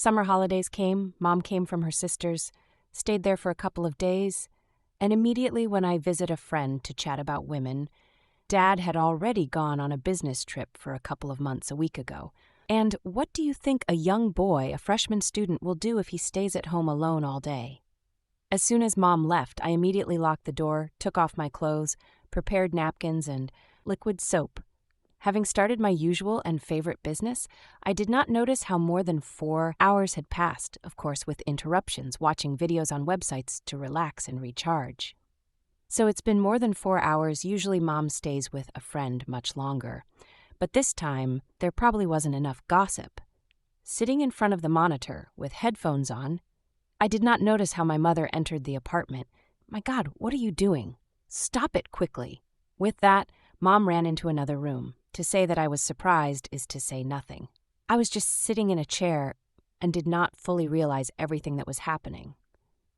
Summer holidays came, Mom came from her sister's, stayed there for a couple of days, and immediately when I visit a friend to chat about women, Dad had already gone on a business trip for a couple of months a week ago. And what do you think a young boy, a freshman student, will do if he stays at home alone all day? As soon as Mom left, I immediately locked the door, took off my clothes, prepared napkins and liquid soap. Having started my usual and favorite business, I did not notice how more than 4 hours had passed, of course with interruptions, watching videos on websites to relax and recharge. So it's been more than 4 hours. Usually Mom stays with a friend much longer. But this time, there probably wasn't enough gossip. Sitting in front of the monitor with headphones on, I did not notice how my mother entered the apartment. My God, what are you doing? Stop it quickly. With that, Mom ran into another room. To say that I was surprised is to say nothing. I was just sitting in a chair and did not fully realize everything that was happening.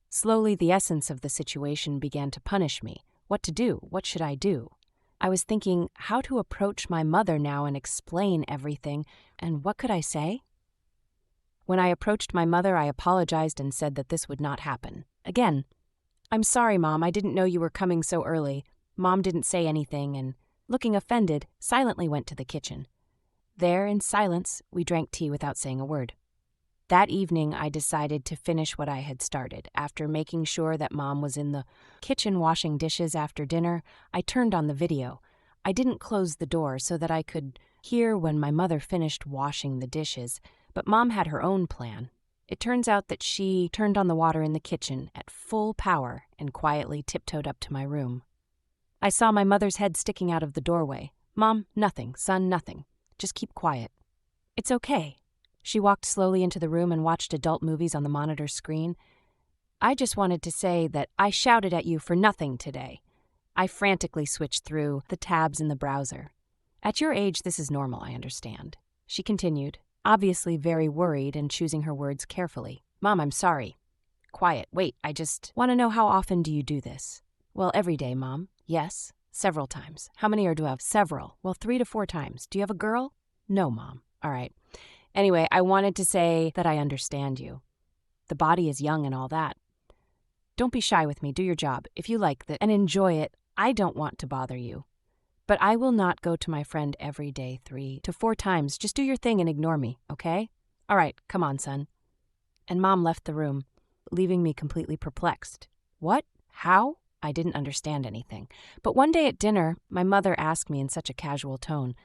Slowly, the essence of the situation began to punish me. What to do? What should I do? I was thinking how to approach my mother now and explain everything, and what could I say? When I approached my mother, I apologized and said that this would not happen. Again, "I'm sorry, Mom, I didn't know you were coming so early." Mom didn't say anything and, looking offended, silently went to the kitchen. There, in silence, we drank tea without saying a word. That evening, I decided to finish what I had started. After making sure that Mom was in the kitchen washing dishes after dinner, I turned on the video. I didn't close the door so that I could hear when my mother finished washing the dishes, but Mom had her own plan. It turns out that she turned on the water in the kitchen at full power and quietly tiptoed up to my room. I saw my mother's head sticking out of the doorway. "Mom, nothing. Son, nothing. Just keep quiet." "It's okay." She walked slowly into the room and watched adult movies on the monitor screen. "I just wanted to say that I shouted at you for nothing today." I frantically switched through the tabs in the browser. "At your age, this is normal, I understand." She continued, obviously very worried and choosing her words carefully. "Mom, I'm sorry." "Quiet. Wait, I just want to know, how often do you do this?" "Well, every day, Mom." "Yes, several times." "How many do you have?" "Several." "Well, 3 to 4 times." "Do you have a girl?" "No, Mom." "All right. Anyway, I wanted to say that I understand you. The body is young and all that. Don't be shy with me. Do your job. If you like that and enjoy it, I don't want to bother you. But I will not go to my friend every day 3 to 4 times. Just do your thing and ignore me, okay? All right, come on, son." And Mom left the room, leaving me completely perplexed. What? How? I didn't understand anything. But one day at dinner, my mother asked me in such a casual tone,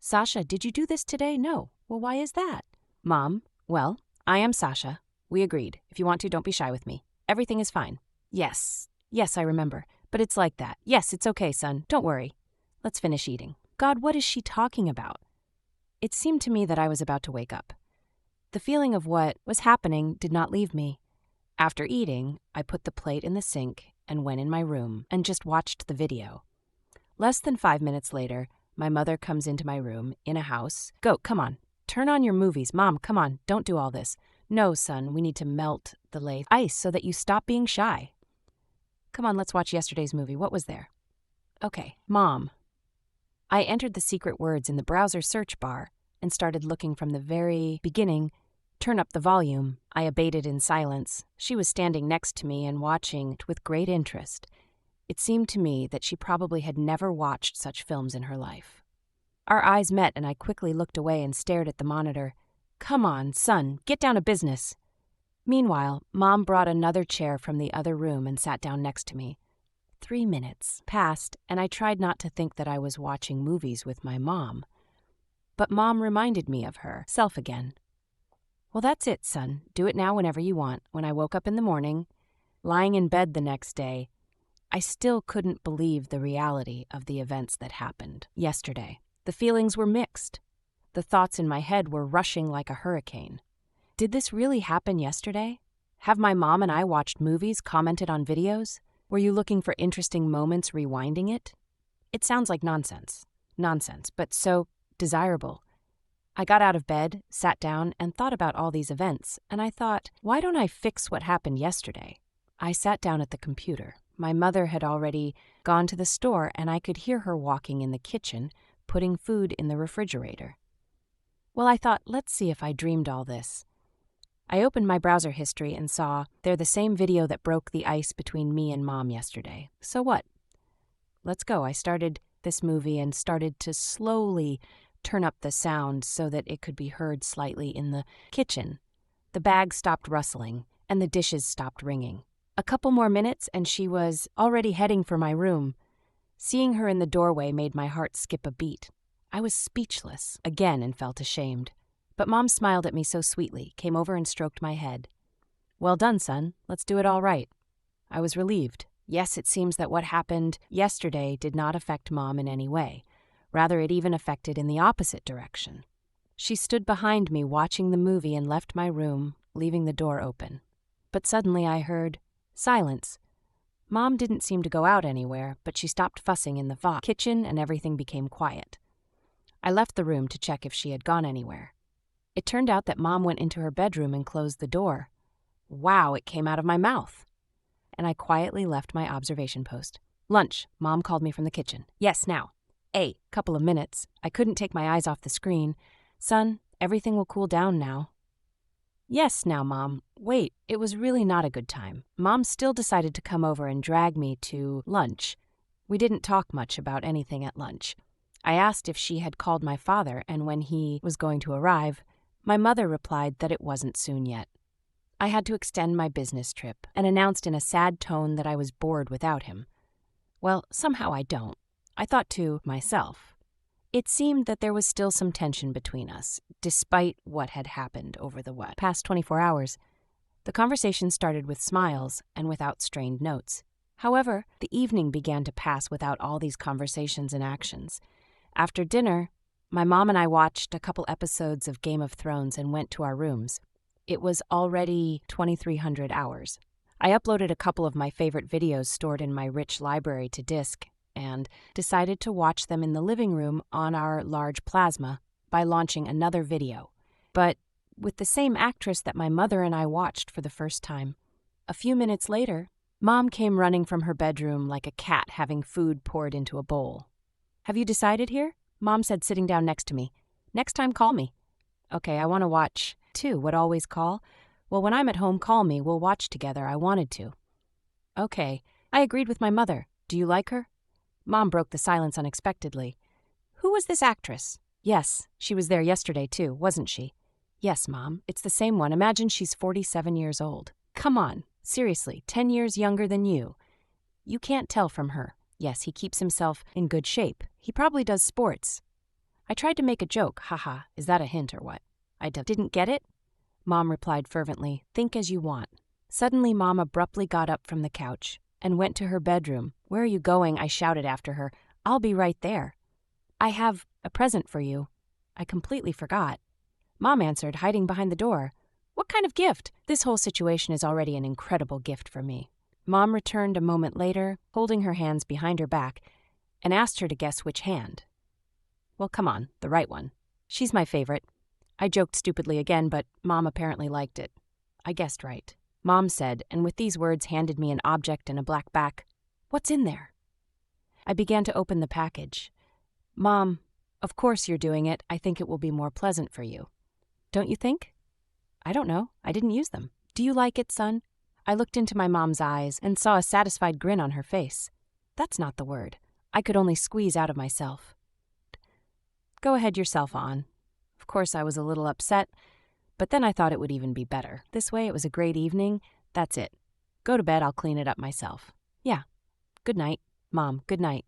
"Sasha, did you do this today?" "No." "Well, why is that?" "Mom, well, I am Sasha. We agreed. If you want to, don't be shy with me. Everything is fine." Yes, I remember. But it's like that. "Yes, it's okay, son. Don't worry. Let's finish eating." God, what is she talking about? It seemed to me that I was about to wake up. The feeling of what was happening did not leave me. After eating, I put the plate in the sink and went in my room and just watched the video. Less than 5 minutes later, my mother comes into my room in a house. "Go, come on. Turn on your movies. Mom, come on. Don't do all this." "No, son, we need to melt the lathe ice so that you stop being shy." "Come on, let's watch yesterday's movie. What was there?" "Okay, Mom." I entered the secret words in the browser search bar and started looking from the very beginning. "Turn up the volume." I abated in silence. She was standing next to me and watching with great interest. It seemed to me that she probably had never watched such films in her life. Our eyes met and I quickly looked away and stared at the monitor. "Come on, son, get down to business." Meanwhile, Mom brought another chair from the other room and sat down next to me. 3 minutes passed and I tried not to think that I was watching movies with my mom. But Mom reminded me of herself again. "Well, that's it, son. Do it now whenever you want." When I woke up in the morning, lying in bed the next day, I still couldn't believe the reality of the events that happened yesterday. The feelings were mixed. The thoughts in my head were rushing like a hurricane. Did this really happen yesterday? Have my mom and I watched movies, commented on videos? Were you looking for interesting moments rewinding it? It sounds like nonsense. Nonsense, but so desirable. I got out of bed, sat down, and thought about all these events, and I thought, why don't I fix what happened yesterday? I sat down at the computer. My mother had already gone to the store, and I could hear her walking in the kitchen, putting food in the refrigerator. Well, I thought, let's see if I dreamed all this. I opened my browser history and saw they're the same video that broke the ice between me and Mom yesterday. So what? Let's go. I started this movie and started to slowly turn up the sound so that it could be heard slightly in the kitchen. The bag stopped rustling and the dishes stopped ringing. A couple more minutes and she was already heading for my room. Seeing her in the doorway made my heart skip a beat. I was speechless again and felt ashamed. But Mom smiled at me so sweetly, came over and stroked my head. Well done, son. Let's do it all right. I was relieved. Yes, it seems that what happened yesterday did not affect Mom in any way. Rather, it even affected in the opposite direction. She stood behind me watching the movie and left my room, leaving the door open. But suddenly I heard silence. Mom didn't seem to go out anywhere, but she stopped fussing in the kitchen and everything became quiet. I left the room to check if she had gone anywhere. It turned out that Mom went into her bedroom and closed the door. Wow, it came out of my mouth. And I quietly left my observation post. Lunch, Mom called me from the kitchen. Yes, now. Couple of minutes. I couldn't take my eyes off the screen. Son, everything will cool down now. Yes, now, Mom. Wait, it was really not a good time. Mom still decided to come over and drag me to lunch. We didn't talk much about anything at lunch. I asked if she had called my father and when he was going to arrive. My mother replied that it wasn't soon yet. I had to extend my business trip and announced in a sad tone that I was bored without him. Well, somehow I don't. I thought to myself. It seemed that there was still some tension between us, despite what had happened over the past 24 hours. The conversation started with smiles and without strained notes. However, the evening began to pass without all these conversations and actions. After dinner, my mom and I watched a couple episodes of Game of Thrones and went to our rooms. It was already 2300 hours. I uploaded a couple of my favorite videos stored in my rich library to disk and decided to watch them in the living room on our large plasma by launching another video, but with the same actress that my mother and I watched for the first time. A few minutes later, Mom came running from her bedroom like a cat having food poured into a bowl. Have you decided here? Mom said, sitting down next to me. Next time, call me. Okay, I want to watch, too. What always call? Well, when I'm at home, call me. We'll watch together. I wanted to. Okay, I agreed with my mother. Do you like her? Mom broke the silence unexpectedly. Who was this actress? Yes, she was there yesterday, too, wasn't she? Yes, Mom, it's the same one. Imagine she's 47 years old. Come on, seriously, 10 years younger than you. You can't tell from her. Yes, he keeps himself in good shape. He probably does sports. I tried to make a joke. Haha, is that a hint or what? I didn't get it? Mom replied fervently, think as you want. Suddenly, Mom abruptly got up from the couch and went to her bedroom. Where are you going? I shouted after her. I'll be right there. I have a present for you. I completely forgot. Mom answered, hiding behind the door. What kind of gift? This whole situation is already an incredible gift for me. Mom returned a moment later, holding her hands behind her back, and asked her to guess which hand. Well, come on, the right one. She's my favorite. I joked stupidly again, but Mom apparently liked it. I guessed right. Mom said, and with these words handed me an object and a black back. What's in there? I began to open the package. Mom, of course you're doing it. I think it will be more pleasant for you. Don't you think? I don't know. I didn't use them. Do you like it, son? I looked into my mom's eyes and saw a satisfied grin on her face. That's not the word. I could only squeeze out of myself. Go ahead yourself on. Of course, I was a little upset, but then I thought it would even be better. This way, it was a great evening. That's it. Go to bed, I'll clean it up myself. Yeah. Good night. Mom, good night.